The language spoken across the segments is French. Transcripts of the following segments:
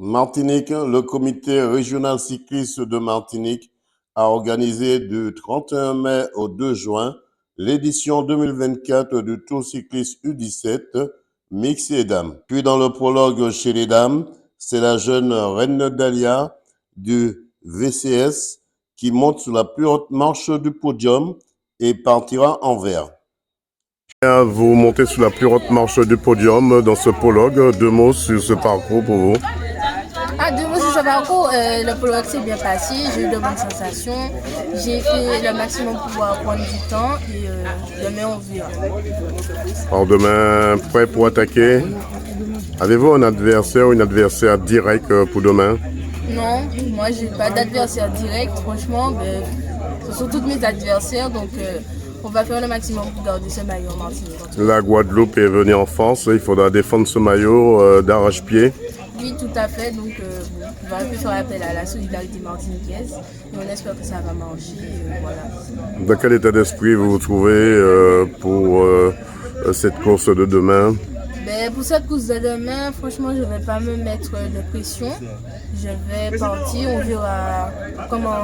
Martinique, le comité régional cycliste de Martinique a organisé du 31 mai au 2 juin l'édition 2024 du Tour cycliste U17 mix et dames. Puis dans le prologue chez les dames, c'est la jeune Reine Dalia du VCS qui monte sur la plus haute marche du podium et partira en vert. Vous montez sur la plus haute marche du podium dans ce prologue. Deux mots sur ce parcours pour vous. Deux mots sur ce parcours. Le prologue s'est bien passé, j'ai eu de bonnes sensations. J'ai fait le maximum pour pouvoir prendre du temps et demain on verra. Alors demain, prêt pour attaquer. Avez-vous un adversaire ou une adversaire direct pour demain? Non, moi j'ai pas d'adversaire direct, franchement. Mais ce sont tous mes adversaires, donc on va faire le maximum pour garder ce maillot en Martinique. La Guadeloupe est venue en France, il faudra défendre ce maillot d'arrache-pied. Oui, tout à fait. Donc, on va un peu faire appel à la solidarité martiniquaise et on espère que ça va marcher. Voilà. Dans quel état d'esprit vous vous trouvez pour cette course de demain? Pour cette course de demain, franchement, je ne vais pas me mettre de pression. Je vais partir, on verra comment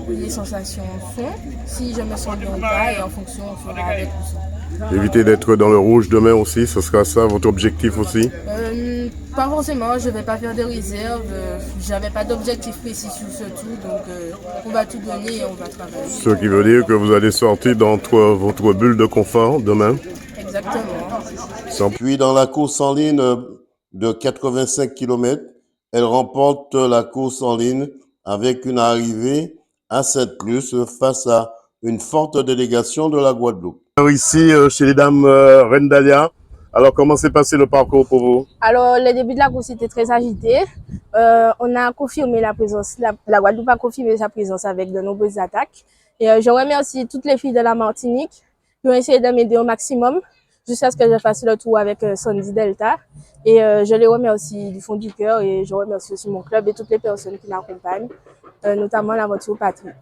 les sensations sont, si je me sens bien ou pas, et en fonction, on fera avec tout ça. Évitez d'être dans le rouge demain aussi, ce sera ça votre objectif aussi? Pas forcément, je ne vais pas faire de réserve. J'avais pas d'objectif précis sur ce tout, donc on va tout donner et on va travailler. Ce qui veut dire que vous allez sortir d'entre votre bulle de confort demain? Exactement. Puis dans la course en ligne de 85 km, elle remporte la course en ligne avec une arrivée à Sainte-Luce face à une forte délégation de la Guadeloupe. Ici, chez les dames Reine Dalia. Alors, comment s'est passé le parcours pour vous? Alors, le début de la course était très agité. On a confirmé la présence, la Guadeloupe a confirmé sa présence avec de nombreuses attaques. Et je remercie toutes les filles de la Martinique qui ont essayé de m'aider au maximum jusqu'à ce que je fasse le tour avec Sandy Delta. Et je les remercie du fond du cœur et je remercie aussi mon club et toutes les personnes qui m'accompagnent, notamment la voiture Patrick.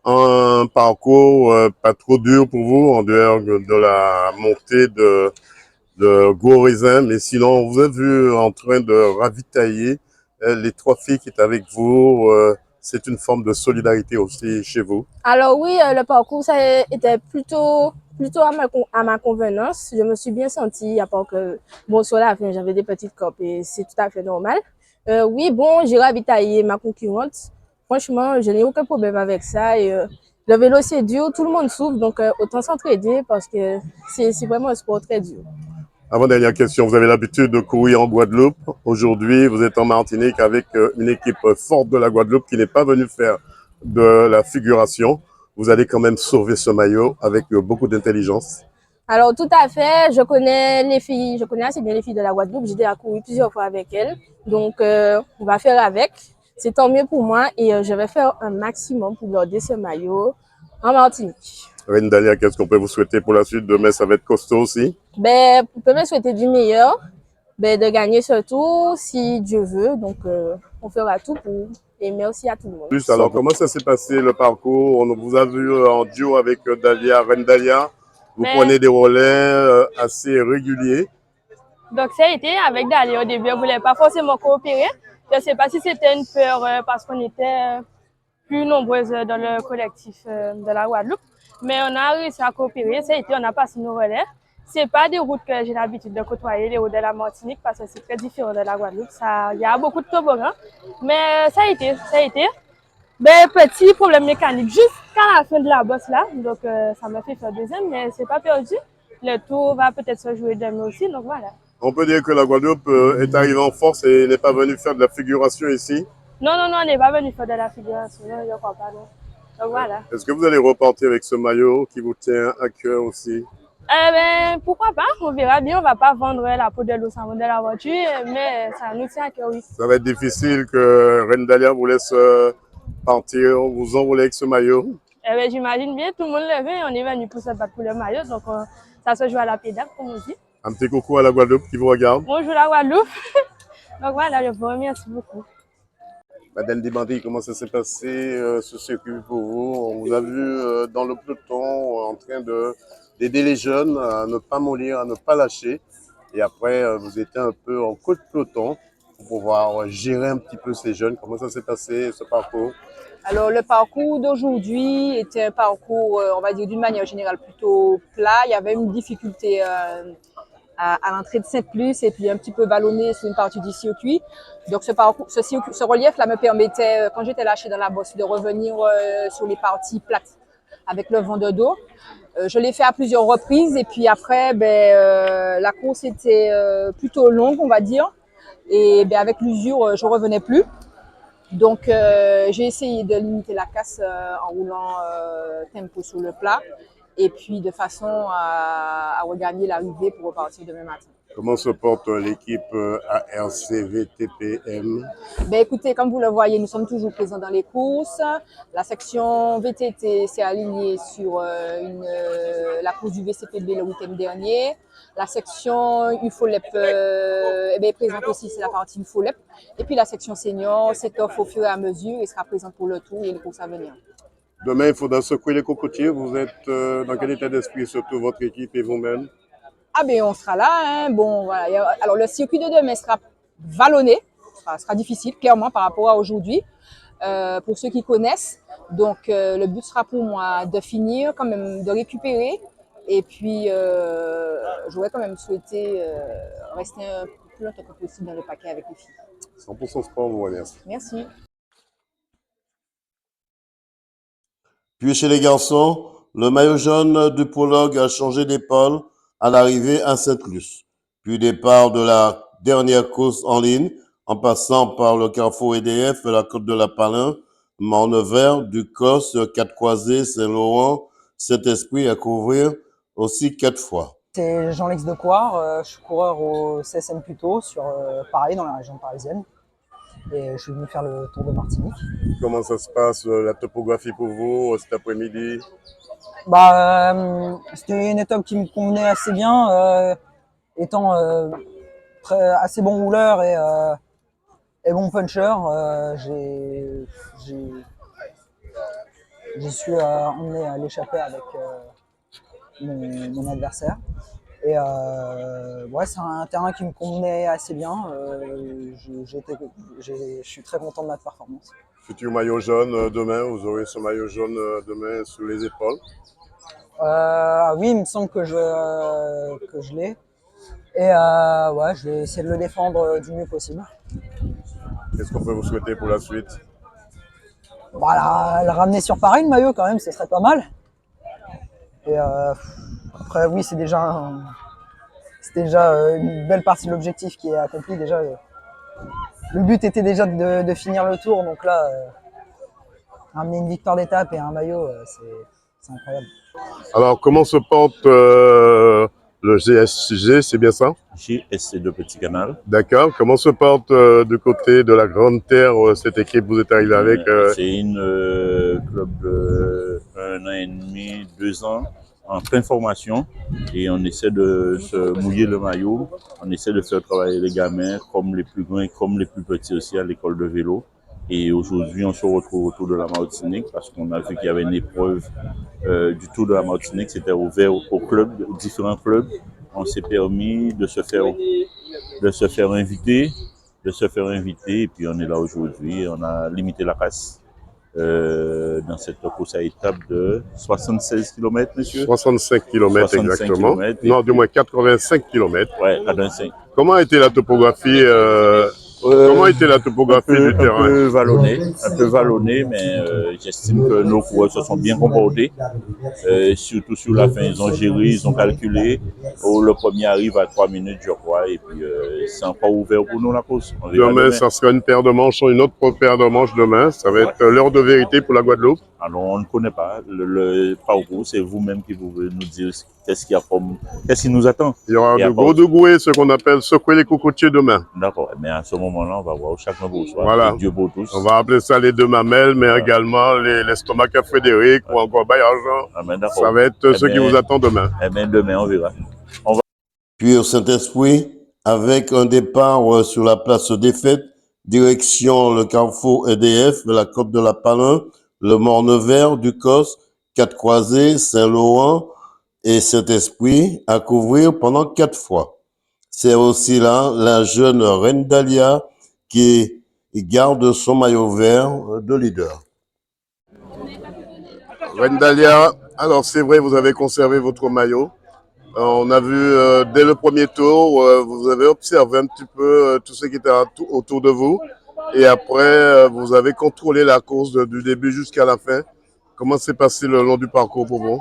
Un parcours pas trop dur pour vous en dehors de la montée de gros raisins, mais sinon on vous a vu en train de ravitailler les trois filles qui étaient avec vous. C'est une forme de solidarité aussi chez vous? Alors oui, le parcours ça était plutôt à ma convenance. Je me suis bien sentie, à part que bon sur la fin j'avais des petites copes et c'est tout à fait normal. Oui, bon, j'ai ravitaillé ma concurrente. Franchement, je n'ai aucun problème avec ça et le vélo c'est dur, tout le monde souffre, donc autant s'entraider parce que c'est vraiment un sport très dur. Avant-dernière question, vous avez l'habitude de courir en Guadeloupe. Aujourd'hui, vous êtes en Martinique avec une équipe forte de la Guadeloupe qui n'est pas venue faire de la figuration. Vous allez quand même sauver ce maillot avec beaucoup d'intelligence. Alors tout à fait, je connais les filles, je connais assez bien les filles de la Guadeloupe, j'ai déjà couru plusieurs fois avec elles, donc on va faire avec, c'est tant mieux pour moi et je vais faire un maximum pour garder ce maillot en Martinique. Reine Dalia, qu'est-ce qu'on peut vous souhaiter pour la suite? Demain, ça va être costaud aussi. Vous pouvez me souhaiter du meilleur, de gagner ce tour si Dieu veut, donc on fera tout pour et merci à tout le monde. Alors, comment ça s'est passé le parcours? On vous a vu en duo avec Dalia, Reine Dalia. Vous prenez des relais assez réguliers. Donc ça a été avec Dalia au début, elle ne voulait pas forcément coopérer. Je ne sais pas si c'était une peur parce qu'on était plus nombreuses dans le collectif de la Guadeloupe. Mais on a réussi à coopérer, ça a été, on a passé nos relais. Ce n'est pas des routes que j'ai l'habitude de côtoyer, les routes de la Martinique, parce que c'est très différent de la Guadeloupe. Il y a beaucoup de toboggans, mais ça a été. Petit problème mécanique jusqu'à la fin de la bosse là, donc ça m'a fait faire deuxième, mais c'est pas perdu. Le tour va peut-être se jouer demain aussi, donc voilà. On peut dire que la Guadeloupe est arrivée en force et n'est pas venue faire de la figuration ici? Non, on n'est pas venu faire de la figuration, non, je ne crois pas, non. Donc voilà. Est-ce que vous allez repartir avec ce maillot qui vous tient à cœur aussi? Pourquoi pas, on verra bien, on ne va pas vendre la peau de l'ours avant de la voiture, mais ça nous tient à cœur, oui. Ça va être difficile que Reine Dalia vous laisse partir, vous envoler avec ce maillot? J'imagine bien, tout le monde le veut, on est venu pour se battre pour le maillot, donc ça se joue à la pédale, comme on dit. Un petit coucou à la Guadeloupe qui vous regarde. Bonjour la Guadeloupe. Donc voilà, je vous remercie beaucoup. Madame Dibandi, comment ça s'est passé ce circuit pour vous? On vous a vu dans le peloton en train d'aider les jeunes à ne pas mollir, à ne pas lâcher. Et après, vous étiez un peu en queue de peloton. pour pouvoir gérer un petit peu ces jeunes? Comment ça s'est passé, ce parcours? Alors, le parcours d'aujourd'hui était un parcours, on va dire d'une manière générale, plutôt plat. Il y avait une difficulté à l'entrée de Saint-Plus et puis un petit peu vallonné sur une partie du circuit. Donc, ce relief-là me permettait, quand j'étais lâchée dans la bosse, de revenir sur les parties plates avec le vent de dos. Je l'ai fait à plusieurs reprises et puis après, la course était plutôt longue, on va dire. Et avec l'usure, je revenais plus. Donc, j'ai essayé de limiter la casse en roulant tempo sur le plat et puis de façon à regagner l'arrivée pour repartir demain matin. Comment se porte l'équipe ARC VTPM? Écoutez, comme vous le voyez, nous sommes toujours présents dans les courses. La section VTT s'est alignée sur la course du VCPB le week-end dernier. La section UFOLEP est présente aussi, c'est la partie UFOLEP. Et puis la section senior s'étoffe au fur et à mesure et sera présente pour le tour et les courses à venir. Demain, il faudra secouer les cocotiers. Vous êtes dans quel état d'esprit, surtout votre équipe et vous-même? On sera là. Hein. Bon, voilà. Alors, le circuit de demain sera vallonné, sera difficile, clairement, par rapport à aujourd'hui, pour ceux qui connaissent. Donc, le but sera pour moi de finir, quand même, de récupérer. Et puis, j'aurais quand même souhaité rester un peu plus longtemps que possible dans le paquet avec les filles. 100% sport, vous remercie. Merci. Puis chez les garçons, le maillot jaune du prologue a changé d'épaule à l'arrivée à Sainte-Luce. Puis départ de la dernière course en ligne, en passant par le carrefour EDF, la côte de la Palin, Morne-Vert, Ducos, Quatre-Croisés, Saint-Laurent, Saint-Esprit à couvrir aussi 4 fois. C'est Jean-Lex Decoire, je suis coureur au CSM Puteaux sur Paris, dans la région parisienne. Et je suis venu faire le Tour de Martinique. Comment ça se passe, la topographie pour vous cet après-midi? C'était une étape qui me convenait assez bien, étant assez bon rouleur et bon puncher. J'ai su emmener à l'échappée avec mon adversaire. Et c'est un terrain qui me convenait assez bien. Je suis très content de ma performance. Futur maillot jaune demain, vous aurez ce maillot jaune demain sous les épaules? Oui, il me semble que je l'ai. Et je vais essayer de le défendre du mieux possible. Qu'est-ce qu'on peut vous souhaiter pour la suite? Le ramener sur Paris, le maillot, quand même, ce serait pas mal. Et après, oui, c'est déjà une belle partie de l'objectif qui est accompli. Déjà, le but était déjà de finir le tour. Donc là, ramener une victoire d'étape et un maillot, c'est incroyable. Alors, comment se porte le GSG, c'est bien ça? GSC de Petit Canal. D'accord. Comment se porte du côté de la Grande Terre cette équipe? Vous êtes arrivé avec C'est une club de 1 an et demi, 2 ans en pleine formation et on essaie de se mouiller le maillot. On essaie de faire travailler les gamins comme les plus grands et comme les plus petits aussi à l'école de vélo. Et aujourd'hui, on se retrouve autour de la Martinique parce qu'on a vu qu'il y avait une épreuve du Tour de la Martinique. C'était ouvert aux clubs, aux différents clubs. On s'est permis de se faire inviter et puis on est là aujourd'hui. On a limité la casse dans cette course à étape de 76 km, monsieur. 65 km 65 exactement. kilomètres. Non, du moins 85 km. Ouais, 85. Comment a été la topographie Comment était la topographie du terrain? Un peu vallonné, mais j'estime que nos coureurs se sont bien comportés. Surtout sur la fin, ils ont géré, ils ont calculé. Le premier arrive à 3 minutes, je crois, et puis c'est encore ouvert pour nous la course. Demain, ça sera une paire de manches, une autre paire de manches demain. Ça va être l'heure de vérité pour la Guadeloupe. Alors, on ne connaît pas le parcours, c'est vous-même qui pouvez nous dire qu'est-ce qui nous attend. Il y aura de gros degoués, ce qu'on appelle secouer les cocotiers demain. D'accord, mais à ce moment-là, on va voir chacun pour soi. Voilà. Dieu pour tous. On va appeler ça les deux mamelles, mais également l'estomac à Frédéric ou encore Baillargeant. Ça va être ce qui vous attend demain. Eh bien, demain, on verra. Puis au Saint-Esprit, avec un départ sur la place des Fêtes, direction le carrefour EDF, la côte de la Palin, le Morne-Vert, Ducos, Quatre-Croisés, Saint-Laurent et Saint-Esprit à couvrir pendant 4 fois. C'est aussi là la jeune Reine Dalia qui garde son maillot vert de leader. Wendalia, alors c'est vrai, vous avez conservé votre maillot. On a vu dès le premier tour, vous avez observé un petit peu tout ce qui était autour de vous. Et après, vous avez contrôlé la course du début jusqu'à la fin. Comment s'est passé le long du parcours pour vous?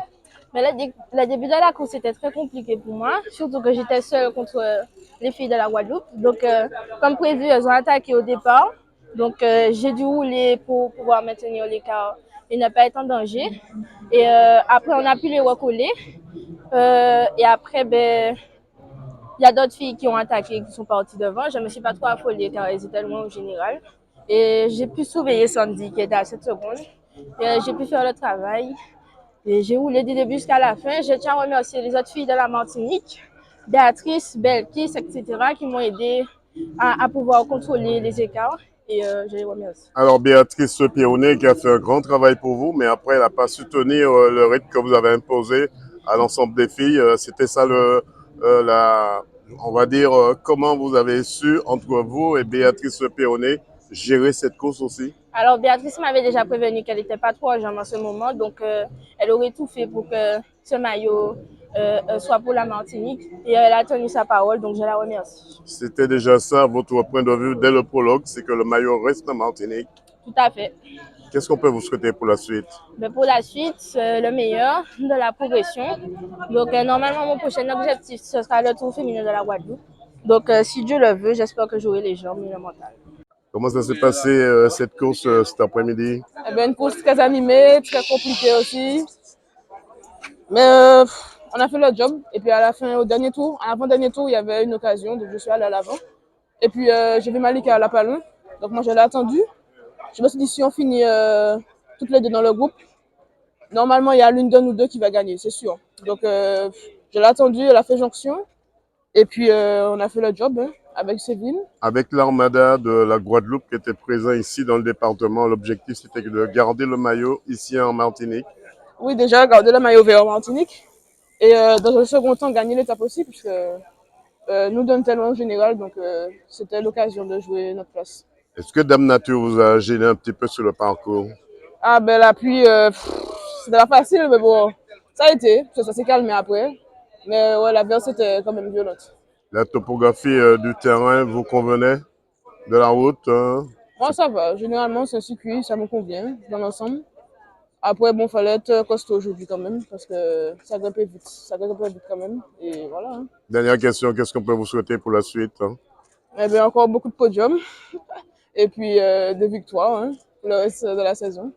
Mais le début de la course était très compliqué pour moi, surtout que j'étais seule contre les filles de la Guadeloupe. Donc, comme prévu, elles ont attaqué au départ. Donc, j'ai dû rouler pour pouvoir maintenir l'écart et ne pas être en danger. Et après, on a pu les recoller. Et après, ben, il y a d'autres filles qui ont attaqué, qui sont parties devant. Je ne me suis pas trop affolée car elles étaient loin au général. Et j'ai pu surveiller Sandy qui était à 7 secondes. Et j'ai pu faire le travail. Et j'ai roulé du début jusqu'à la fin. Je tiens à remercier les autres filles de la Martinique, Béatrice, Belkis, etc., qui m'ont aidé à pouvoir contrôler les écarts. Et je les remercie. Alors Béatrice Péronnet qui a fait un grand travail pour vous, mais après elle n'a pas su tenir le rythme que vous avez imposé à l'ensemble des filles. C'était ça on va dire, comment vous avez su entre vous et Béatrice Péronnet gérer cette course aussi? Alors, Béatrice m'avait déjà prévenu qu'elle n'était pas trop en jambes en ce moment, donc elle aurait tout fait pour que ce maillot soit pour la Martinique. Et elle a tenu sa parole, donc je la remercie. C'était déjà ça, votre point de vue dès le prologue, c'est que le maillot reste en Martinique. Tout à fait. Qu'est-ce qu'on peut vous souhaiter pour la suite? Mais pour la suite, le meilleur de la progression. Donc, normalement, mon prochain objectif, ce sera le Tour féminin de la Guadeloupe. Donc, si Dieu le veut, j'espère que j'aurai les jambes et le mental. Comment ça s'est passé cette course cet après-midi? Eh ben, une course très animée, très compliquée aussi. Mais on a fait le job. Et puis à la fin, au dernier tour, à l'avant-dernier tour, il y avait une occasion, donc je suis allée à l'avant. Et puis j'ai vu Malika à la palme. Donc moi, je l'ai attendu. Je me suis dit, si on finit toutes les deux dans le groupe, normalement, il y a l'une de nous deux qui va gagner, c'est sûr. Donc je l'ai attendu, elle a fait jonction. Et puis on a fait le job avec Séville. Avec l'armada de la Guadeloupe qui était présent ici dans le département, l'objectif c'était de garder le maillot ici en Martinique. Oui, déjà, garder le maillot vert en Martinique. Et dans un second temps, gagner l'étape aussi, puisque nous donne tellement en général, donc c'était l'occasion de jouer notre place. Est-ce que Dame Nature vous a gêné un petit peu sur le parcours? Ah ben la pluie, c'était pas facile, mais bon, ça a été, parce que ça s'est calmé après. Mais ouais, la verse était quand même violente. La topographie du terrain vous convenait? De la route? Moi ça va, généralement c'est un circuit, ça me convient dans l'ensemble. Après bon, fallait être costaud aujourd'hui quand même, parce que ça grimpait vite quand même, et voilà. Hein. Dernière question, qu'est-ce qu'on peut vous souhaiter pour la suite? Eh bien encore beaucoup de podiums, et puis des victoires hein, pour le reste de la saison.